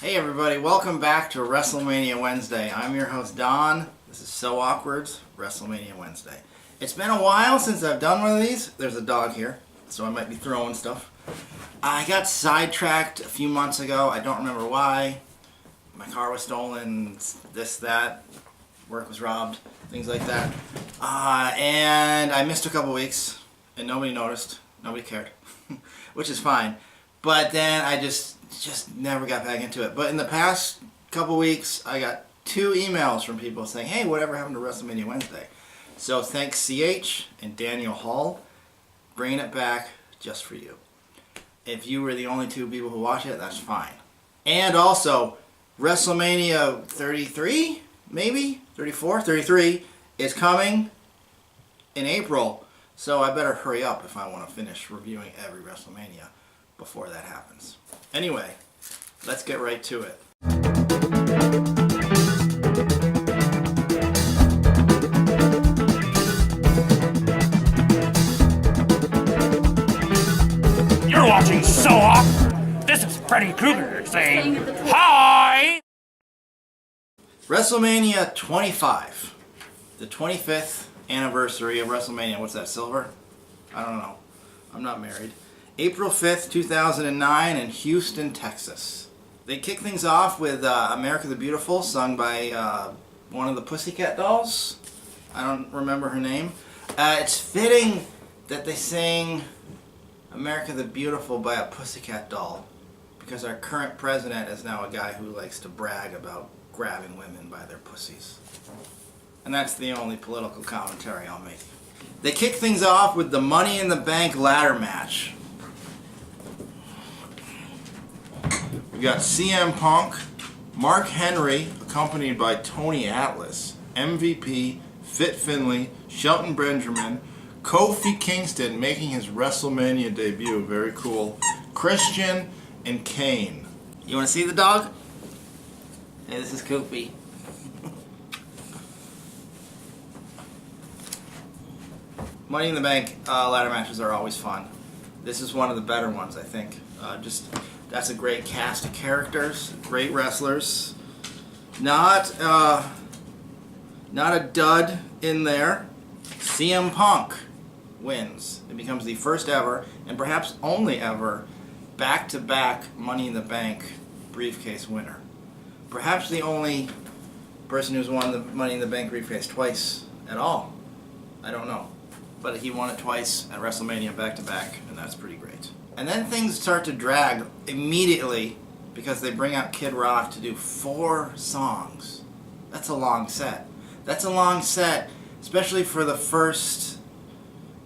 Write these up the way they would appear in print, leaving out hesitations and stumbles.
Hey everybody, welcome back to Wrestlemania Wednesday. I'm your host Don. This is So Awkward's Wrestlemania Wednesday. It's been a while since I've done one of these. There's a dog here, so I might be throwing stuff. I got sidetracked a few months ago. I don't remember why. My car was stolen, this, that, work was robbed, things like that. And I missed a couple weeks, and nobody noticed. Nobody cared, which is fine. But then I just never got back into it. But in the past couple weeks, I got 2 emails from people saying, hey, whatever happened to WrestleMania Wednesday? So thanks CH and Daniel Hall, bringing it back just for you. If you were the only 2 people who watch it, that's fine. And also, WrestleMania 33, maybe? 34? 33 is coming in April. So I better hurry up if I want to finish reviewing every WrestleMania before that happens. Anyway, let's get right to it. You're watching So Awkward. This is Freddy Krueger saying hi. WrestleMania 25, the 25th anniversary of WrestleMania. What's that, silver? I don't know. I'm not married. April 5th, 2009 in Houston, Texas. They kick things off with America the Beautiful, sung by one of the Pussycat Dolls. I don't remember her name. It's fitting that they sing America the Beautiful by a Pussycat Doll, because our current president is now a guy who likes to brag about grabbing women by their pussies. And that's the only political commentary I'll make. They kick things off with the Money in the Bank ladder match. We got CM Punk, Mark Henry, accompanied by Tony Atlas, MVP, Fit Finlay, Shelton Benjamin, Kofi Kingston making his WrestleMania debut, very cool, Christian, and Kane. You want to see the dog? Hey, this is Kofi. Money in the Bank ladder matches are always fun. This is one of the better ones, I think. That's a great cast of characters, great wrestlers. Not a dud in there. CM Punk wins. It becomes the first ever, and perhaps only ever, back-to-back Money in the Bank briefcase winner. Perhaps the only person who's won the Money in the Bank briefcase twice at all. I don't know. But he won it twice at WrestleMania back-to-back, and that's pretty great. And then things start to drag immediately because they bring out Kid Rock to do 4 songs. That's a long set. That's a long set, especially for the first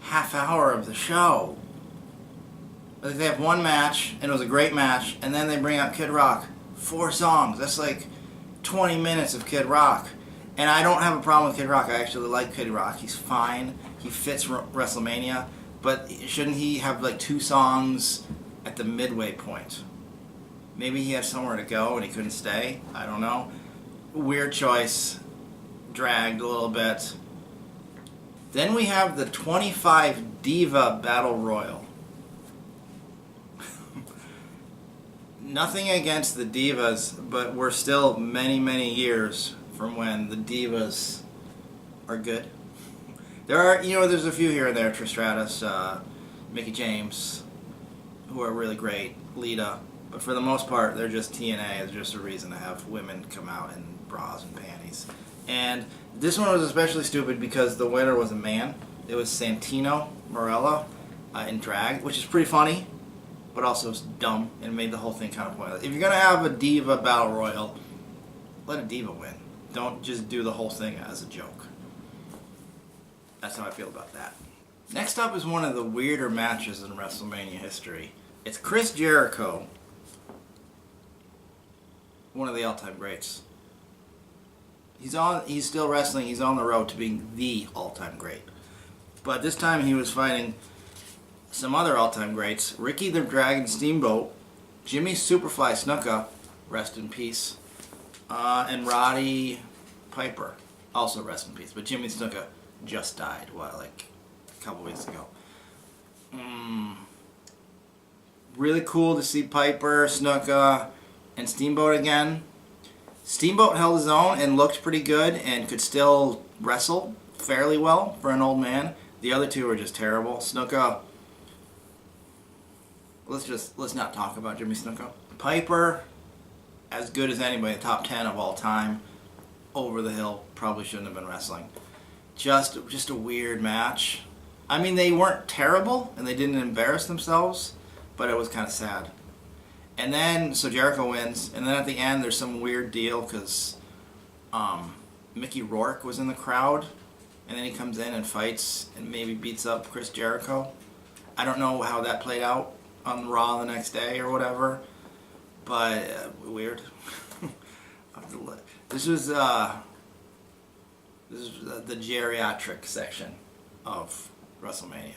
half hour of the show. Like they have one match, and it was a great match, and then they bring out Kid Rock. 4 songs. That's like 20 minutes of Kid Rock. And I don't have a problem with Kid Rock. I actually like Kid Rock. He's fine. He fits WrestleMania. But shouldn't he have like 2 songs at the midway point? Maybe he had somewhere to go and he couldn't stay. I don't know. Weird choice. Dragged a little bit. Then we have the 25 Diva Battle Royal. Nothing against the Divas, but we're still many, many years from when the Divas are good. There are, there's a few here and there, Trish Stratus, Mickie James, who are really great, Lita, but for the most part, they're just TNA. It's just a reason to have women come out in bras and panties. And this one was especially stupid because the winner was a man. It was Santino Marella in drag, which is pretty funny, but also dumb, and made the whole thing kind of pointless. If you're going to have a Diva Battle Royal, let a Diva win. Don't just do the whole thing as a joke. That's how I feel about that. Next up is one of the weirder matches in WrestleMania history. It's Chris Jericho, one of the all-time greats. He's still wrestling. He's on the road to being the all-time great. But this time he was fighting some other all-time greats. Ricky the Dragon Steamboat, Jimmy Superfly Snuka, rest in peace, and Roddy Piper, also rest in peace. But Jimmy Snuka just died, like a couple weeks ago. Really cool to see Piper, Snuka, and Steamboat again. Steamboat held his own and looked pretty good and could still wrestle fairly well for an old man. The other two were just terrible. Snuka, let's not talk about Jimmy Snuka. Piper, as good as anybody, top 10 of all time. Over the hill, probably shouldn't have been wrestling. Just a weird match. I mean, they weren't terrible and they didn't embarrass themselves, but it was kind of sad. And then, so Jericho wins, and then at the end there's some weird deal because Mickey Rourke was in the crowd, and then he comes in and fights and maybe beats up Chris Jericho. I don't know how that played out on Raw the next day or whatever, but weird. This was the geriatric section of WrestleMania.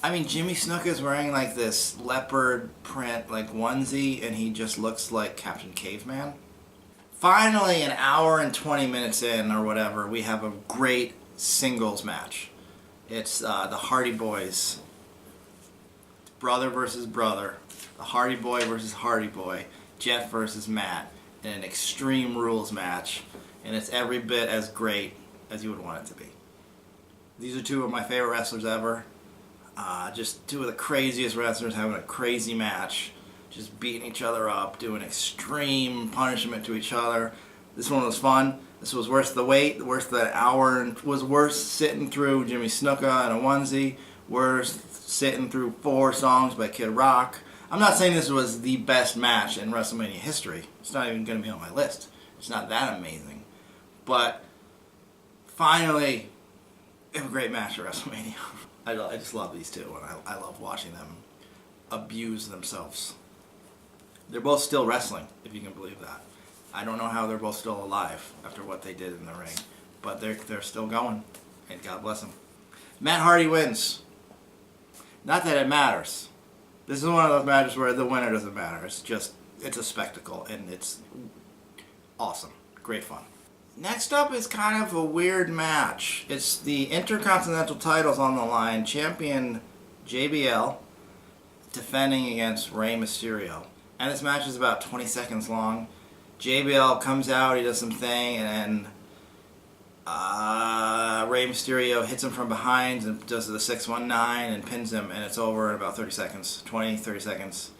I mean, Jimmy Snuka is wearing like this leopard print like onesie, and he just looks like Captain Caveman. Finally, an hour and 20 minutes in or whatever, we have a great singles match. It's the Hardy Boys. Brother versus brother. The Hardy Boy versus Hardy Boy. Jeff versus Matt. In an Extreme Rules match. And it's every bit as great as you would want it to be. These are two of my favorite wrestlers ever. Just two of the craziest wrestlers having a crazy match. Just beating each other up, doing extreme punishment to each other. This one was fun. This was worth the wait, worth the hour, and was worth sitting through Jimmy Snuka in a onesie, worth sitting through 4 songs by Kid Rock. I'm not saying this was the best match in WrestleMania history. It's not even going to be on my list. It's not that amazing. But finally, it was a great match at WrestleMania. I just love these two, and I love watching them abuse themselves. They're both still wrestling, if you can believe that. I don't know how they're both still alive after what they did in the ring, but they're still going, and God bless them. Matt Hardy wins. Not that it matters. This is one of those matches where the winner doesn't matter. It's a spectacle, and it's awesome. Great fun. Next up is kind of a weird match. It's the Intercontinental titles on the line. Champion JBL defending against Rey Mysterio. And this match is about 20 seconds long. JBL comes out, he does some thing, and Rey Mysterio hits him from behind and does the 619 and pins him, and it's over in about 30 seconds, 20, 30 seconds.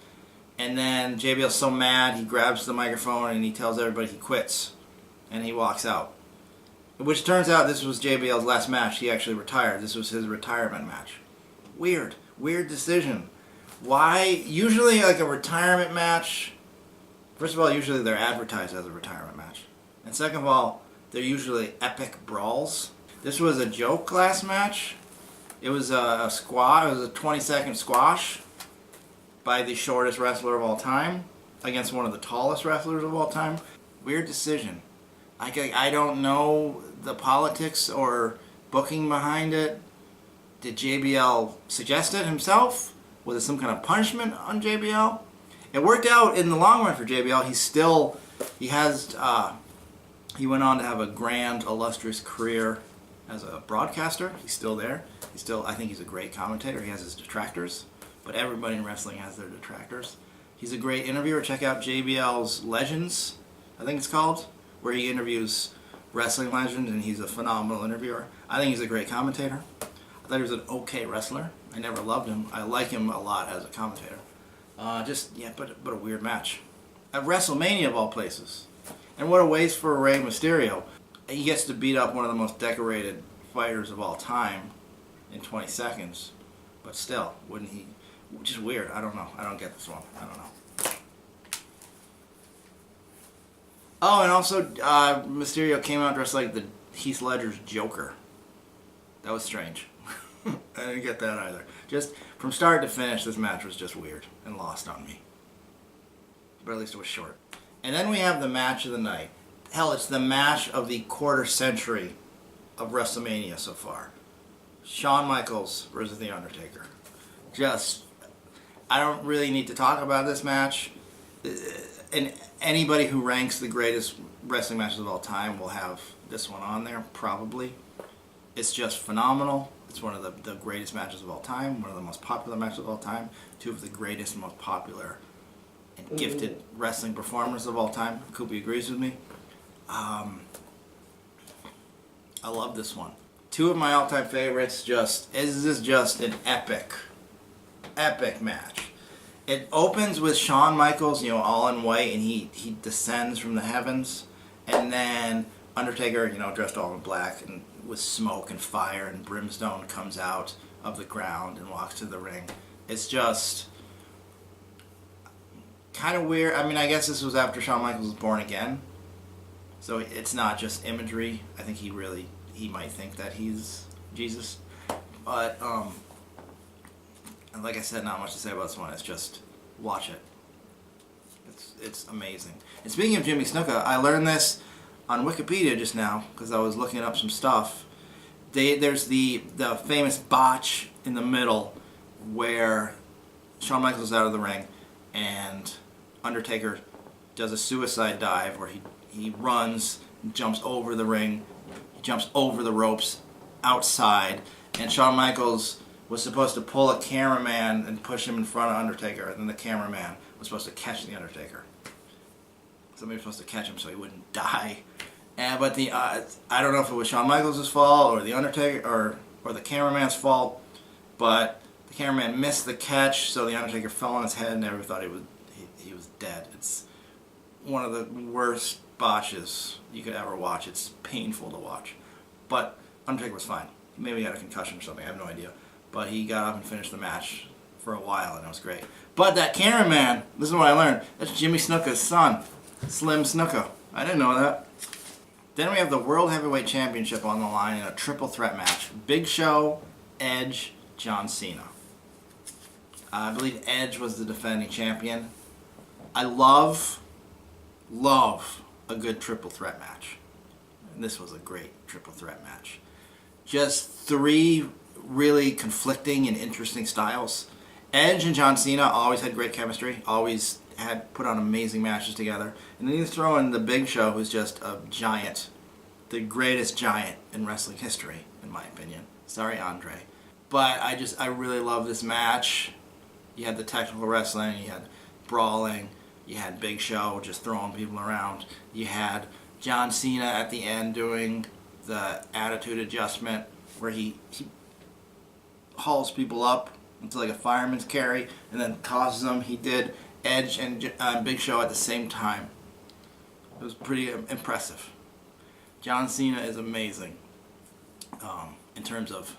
And then JBL's so mad, he grabs the microphone and he tells everybody he quits. And he walks out. Which turns out this was JBL's last match. He actually retired. This was his retirement match. Weird. Weird decision. Why? Usually like a retirement match, first of all, usually they're advertised as a retirement match. And second of all, they're usually epic brawls. This was a joke class match. It was a squash. It was a 20-second squash by the shortest wrestler of all time against one of the tallest wrestlers of all time. Weird decision. I don't know the politics or booking behind it. Did JBL suggest it himself? Was it some kind of punishment on JBL? It worked out in the long run for JBL. He went on to have a grand, illustrious career as a broadcaster. He's still there. I think he's a great commentator. He has his detractors, but everybody in wrestling has their detractors. He's a great interviewer. Check out JBL's Legends, I think it's called, where he interviews wrestling legends, and he's a phenomenal interviewer. I think he's a great commentator. I thought he was an okay wrestler. I never loved him. I like him a lot as a commentator. But a weird match. At WrestleMania of all places. And what a waste for Rey Mysterio. He gets to beat up one of the most decorated fighters of all time in 20 seconds. But still, wouldn't he? Just weird. I don't know. I don't get this one. I don't know. Oh, and also Mysterio came out dressed like the Heath Ledger's Joker. That was strange. I didn't get that either. Just from start to finish, this match was just weird and lost on me. But at least it was short. And then we have the match of the night. Hell, it's the match of the quarter century of WrestleMania so far. Shawn Michaels versus The Undertaker. I don't really need to talk about this match. And anybody who ranks the greatest wrestling matches of all time will have this one on there, probably. It's just phenomenal. It's one of the greatest matches of all time, one of the most popular matches of all time, two of the greatest and most popular and gifted wrestling performers of all time. Koopy agrees with me. I love this one. Two of my all-time favorites. This is just an epic match. It opens with Shawn Michaels, all in white, and he descends from the heavens, and then Undertaker, dressed all in black and with smoke and fire and brimstone, comes out of the ground and walks to the ring. It's just kind of weird. I mean, I guess this was after Shawn Michaels was born again, so it's not just imagery. I think he might think that he's Jesus, but and like I said, not much to say about this one. It's just watch it. It's amazing. And speaking of Jimmy Snuka, I learned this on Wikipedia just now because I was looking up some stuff. There's the famous botch in the middle where Shawn Michaels is out of the ring and Undertaker does a suicide dive where he runs, jumps over the ring, he jumps over the ropes outside, and Shawn Michaels was supposed to pull a cameraman and push him in front of Undertaker, and then the cameraman was supposed to catch the Undertaker. Somebody was supposed to catch him so he wouldn't die. But I don't know if it was Shawn Michaels' fault or the Undertaker or the cameraman's fault, but the cameraman missed the catch, so the Undertaker fell on his head and everyone thought he was dead. It's one of the worst botches you could ever watch. It's painful to watch. But Undertaker was fine. Maybe he had a concussion or something, I have no idea. But he got up and finished the match for a while, and it was great. But that cameraman, this is what I learned, that's Jimmy Snuka's son, Slim Snuka. I didn't know that. Then we have the World Heavyweight Championship on the line in a triple threat match. Big Show, Edge, John Cena. I believe Edge was the defending champion. I love a good triple threat match. And this was a great triple threat match. Just three really conflicting and interesting styles. Edge and John Cena always had great chemistry, always had put on amazing matches together. And then you throw in the Big Show, who's just a giant, the greatest giant in wrestling history, in my opinion. Sorry, Andre. But I really love this match. You had the technical wrestling, you had brawling, you had Big Show just throwing people around. You had John Cena at the end doing the attitude adjustment where he hauls people up into like a fireman's carry and then tosses them. He did Edge and Big Show at the same time. It was pretty impressive. John Cena is amazing in terms of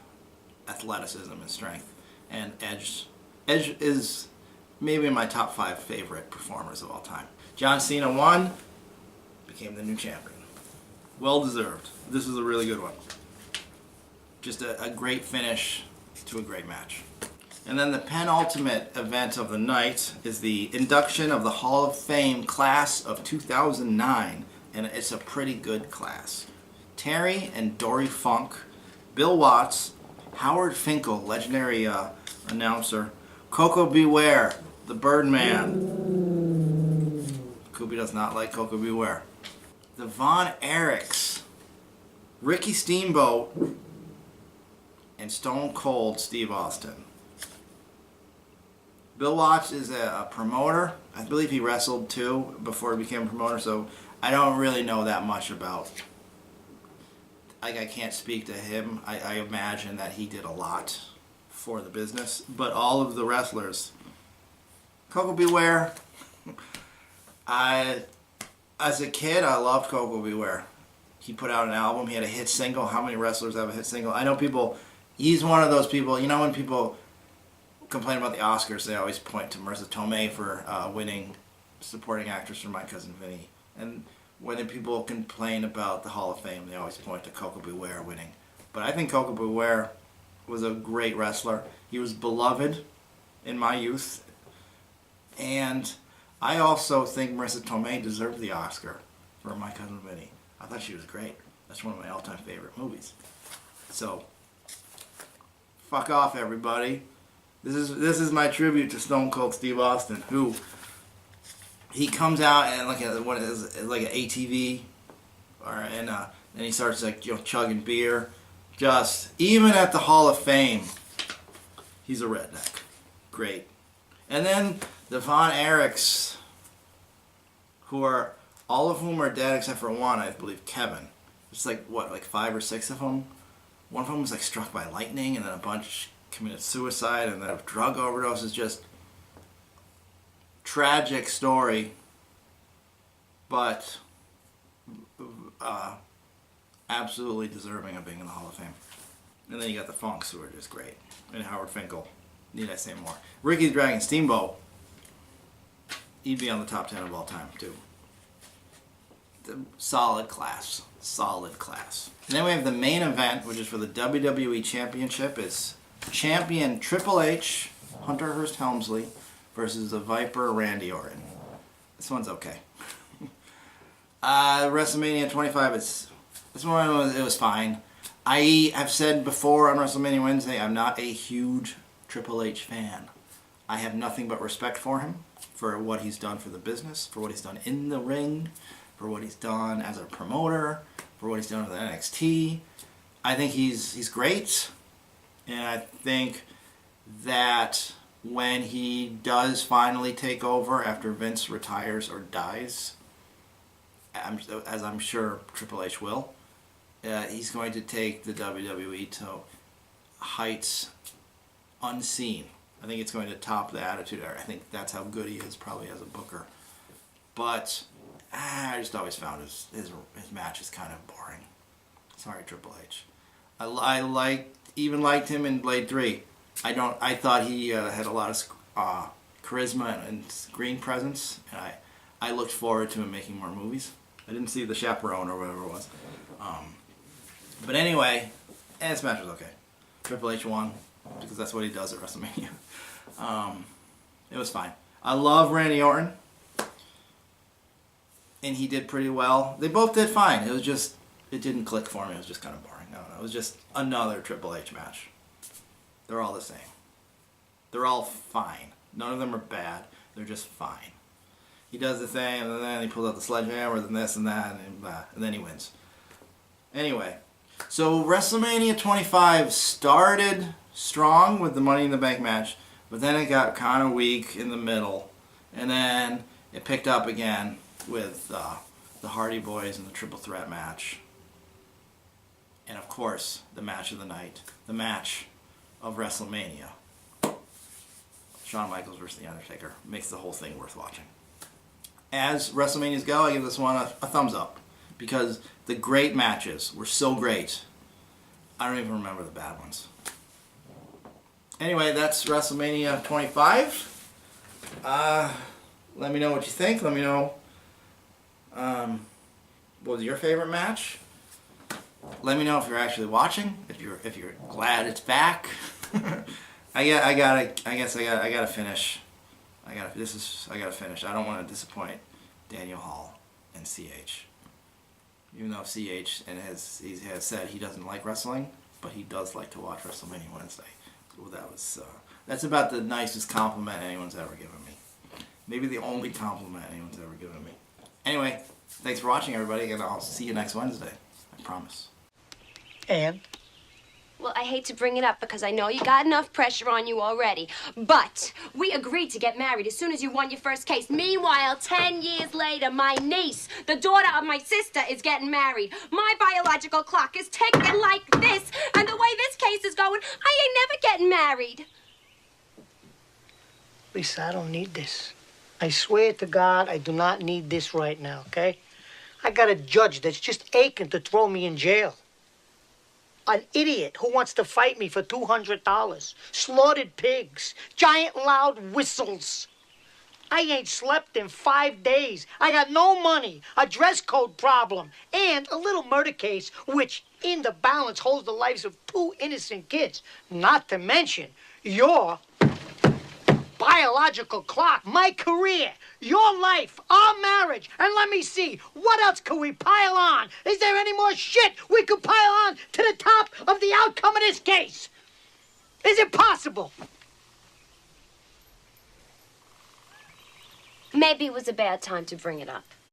athleticism and strength, and Edge is maybe my top 5 favorite performers of all time. John Cena won, became the new champion. Well deserved. This was a really good one. Just a great finish to a great match. And then the penultimate event of the night is the induction of the Hall of Fame class of 2009, and it's a pretty good class. Terry and Dory Funk, Bill Watts, Howard Finkel, legendary announcer, Coco Beware, the Birdman. Koopy does not like Coco Beware. The Von Erichs, Ricky Steamboat, and Stone Cold Steve Austin. Bill Watts is a promoter. I believe he wrestled too before he became a promoter, so I don't really know that much about. I can't speak to him. I imagine that he did a lot for the business, but all of the wrestlers. Coco Beware. As a kid, I loved Coco Beware. He put out an album. He had a hit single. How many wrestlers have a hit single? I know people. He's one of those people. You know when people complain about the Oscars, they always point to Marissa Tomei for winning supporting actress for My Cousin Vinny. And when people complain about the Hall of Fame, they always point to Coco Beware winning. But I think Coco Beware was a great wrestler. He was beloved in my youth. And I also think Marissa Tomei deserved the Oscar for My Cousin Vinny. I thought she was great. That's one of my all-time favorite movies. So, fuck off, everybody. This is my tribute to Stone Cold Steve Austin, who he comes out and like an ATV, and he starts chugging beer. Just even at the Hall of Fame, he's a redneck. Great. And then the Von Erichs, who are, all of whom are dead except for one, I believe, Kevin. It's like, what, like 5 or 6 of them? One of them was like struck by lightning, and then a bunch committed suicide, and then a drug overdose. Is just tragic story, but absolutely deserving of being in the Hall of Fame. And then you got the Funks, who are just great, and Howard Finkel. Need I say more? Ricky the Dragon Steamboat. He'd be on the top 10 of all time too. Solid class. Solid class. And then we have the main event, which is for the WWE Championship. It's champion Triple H, Hunter Hearst Helmsley, versus the Viper Randy Orton. This one's okay. WrestleMania 25. This one it was fine. I have said before on WrestleMania Wednesday, I'm not a huge Triple H fan. I have nothing but respect for him, for what he's done for the business, for what he's done in the ring, for what he's done as a promoter, for what he's done with NXT. I think he's great, and I think that when he does finally take over after Vince retires or dies, as I'm sure Triple H will, he's going to take the WWE to heights unseen. I think it's going to top the Attitude Era. I think that's how good he is, probably as a booker. But I just always found his matches kind of boring. Sorry, Triple H. I liked him in Blade 3. I thought he had a lot of charisma and screen presence, and I looked forward to him making more movies. I didn't see The Chaperone or whatever it was. But anyway, this match was okay. Triple H won, because that's what he does at WrestleMania. It was fine. I love Randy Orton, and he did pretty well. They both did fine. It was just, it didn't click for me. It was just kind of boring. I don't know. It was just another Triple H match. They're all the same. They're all fine. None of them are bad. They're just fine. He does the thing, and then he pulls out the sledgehammer, then this and that, and then he wins. Anyway, so WrestleMania 25 started strong with the Money in the Bank match, but then it got kind of weak in the middle, and then it picked up again with the Hardy Boys and the Triple Threat match. And of course, the match of the night, the match of WrestleMania. Shawn Michaels versus The Undertaker makes the whole thing worth watching. As WrestleManias go, I give this one a thumbs up, because the great matches were so great, I don't even remember the bad ones. Anyway, that's WrestleMania 25. Let me know what you think. Let me know what was your favorite match. Let me know if you're actually watching. If you're glad it's back. I gotta finish. I gotta finish. I don't want to disappoint Daniel Hall and CH. Even though CH he has said he doesn't like wrestling, but he does like to watch WrestleMania Wednesday. Well, that's about the nicest compliment anyone's ever given me. Maybe the only compliment anyone's ever given me. Anyway, thanks for watching, everybody, and I'll see you next Wednesday. I promise. And? Well, I hate to bring it up because I know you got enough pressure on you already. But we agreed to get married as soon as you won your first case. Meanwhile, 10 years later, my niece, the daughter of my sister, is getting married. My biological clock is ticking like this. And the way this case is going, I ain't never getting married. Lisa, I don't need this. I swear to God, I do not need this right now, okay? I got a judge that's just aching to throw me in jail. An idiot who wants to fight me for $200. Slaughtered pigs. Giant loud whistles. I ain't slept in 5 days. I got no money. A dress code problem. And a little murder case, which in the balance holds the lives of 2 innocent kids. Not to mention your biological clock, my career, your life, our marriage, and let me see, what else could we pile on? Is there any more shit we could pile on to the top of the outcome of this case? Is it possible? Maybe it was a bad time to bring it up.